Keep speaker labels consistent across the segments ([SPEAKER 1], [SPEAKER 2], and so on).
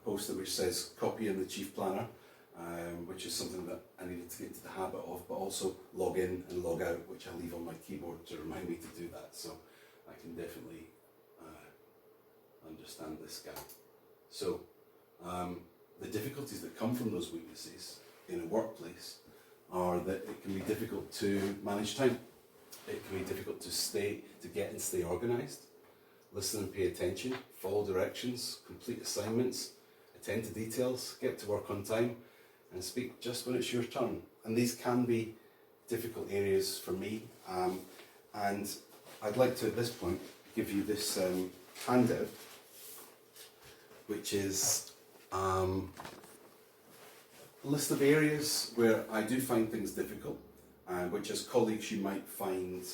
[SPEAKER 1] post-it which says copy in the chief planner, which is something that I needed to get into the habit of, but also log in and log out, which I leave on my keyboard to remind me to do that. So I can definitely understand this guy. So the difficulties that come from those weaknesses in a workplace are that it can be difficult to manage time. It can be difficult to get and stay organised, listen and pay attention, follow directions, complete assignments, attend to details, get to work on time, and speak just when it's your turn. And these can be difficult areas for me. And I'd like to, at this point, give you this handout, which is a list of areas where I do find things difficult, which as colleagues you might find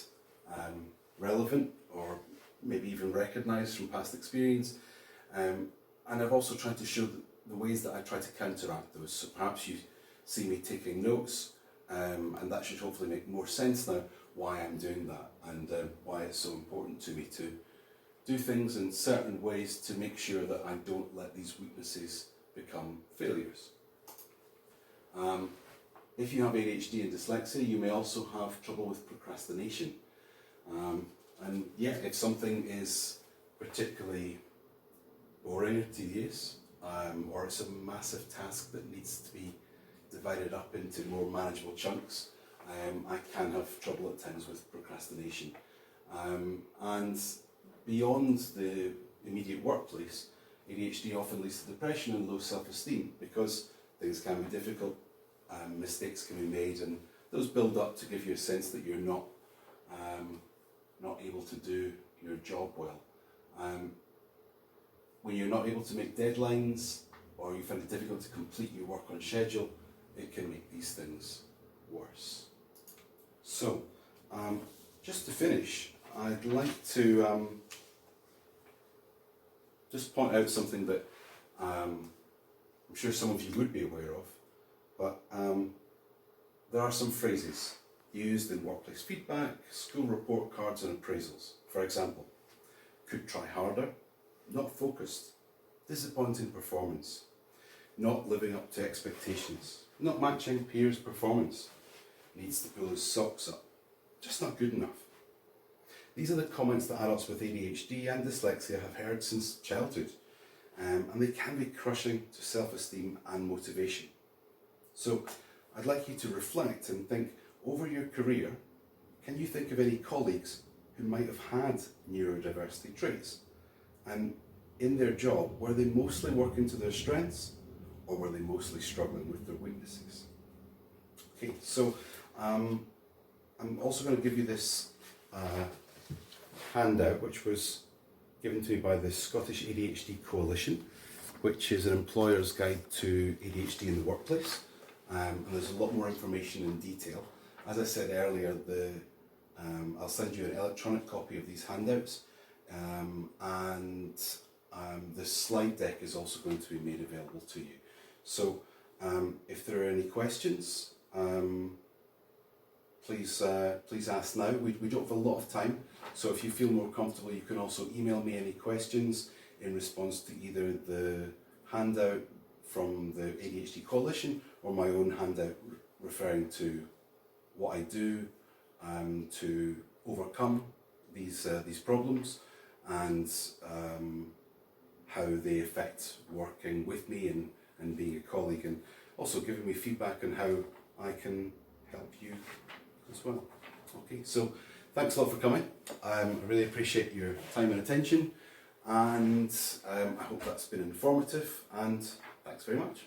[SPEAKER 1] relevant or maybe even recognised from past experience. And I've also tried to show the ways that I try to counteract those. So perhaps you see me taking notes, and that should hopefully make more sense now why I'm doing that and why it's so important to me to do things in certain ways to make sure that I don't let these weaknesses become failures. If you have ADHD and dyslexia, you may also have trouble with procrastination. And yeah, if something is particularly boring or tedious, or it's a massive task that needs to be divided up into more manageable chunks, I can have trouble at times with procrastination. And beyond the immediate workplace, ADHD often leads to depression and low self-esteem because things can be difficult, mistakes can be made, and those build up to give you a sense that you're not able to do your job well. When you're not able to make deadlines or you find it difficult to complete your work on schedule, it can make these things worse. So, just to finish, I'd like to just point out something that I'm sure some of you would be aware of, but there are some phrases used in workplace feedback, school report cards and appraisals. For example, could try harder, not focused, disappointing performance, not living up to expectations, not matching peers' performance, needs to pull his socks up, just not good enough. These are the comments that adults with ADHD and dyslexia have heard since childhood, and they can be crushing to self-esteem and motivation. So I'd like you to reflect and think over your career, can you think of any colleagues who might have had neurodiversity traits? And in their job, were they mostly working to their strengths or were they mostly struggling with their weaknesses? Okay, so I'm also going to give you this handout, which was given to me by the Scottish ADHD Coalition, which is an employer's guide to ADHD in the workplace. And there's a lot more information in detail. As I said earlier, I'll send you an electronic copy of these handouts, and the slide deck is also going to be made available to you. So if there are any questions, please ask now. We don't have a lot of time, so if you feel more comfortable, you can also email me any questions in response to either the handout from the ADHD Coalition or my own handout referring to what I do to overcome these problems and how they affect working with me and being a colleague, and also giving me feedback on how I can help you as well. Okay, so thanks a lot for coming. I really appreciate your time and attention, and I hope that's been informative, and thanks very much.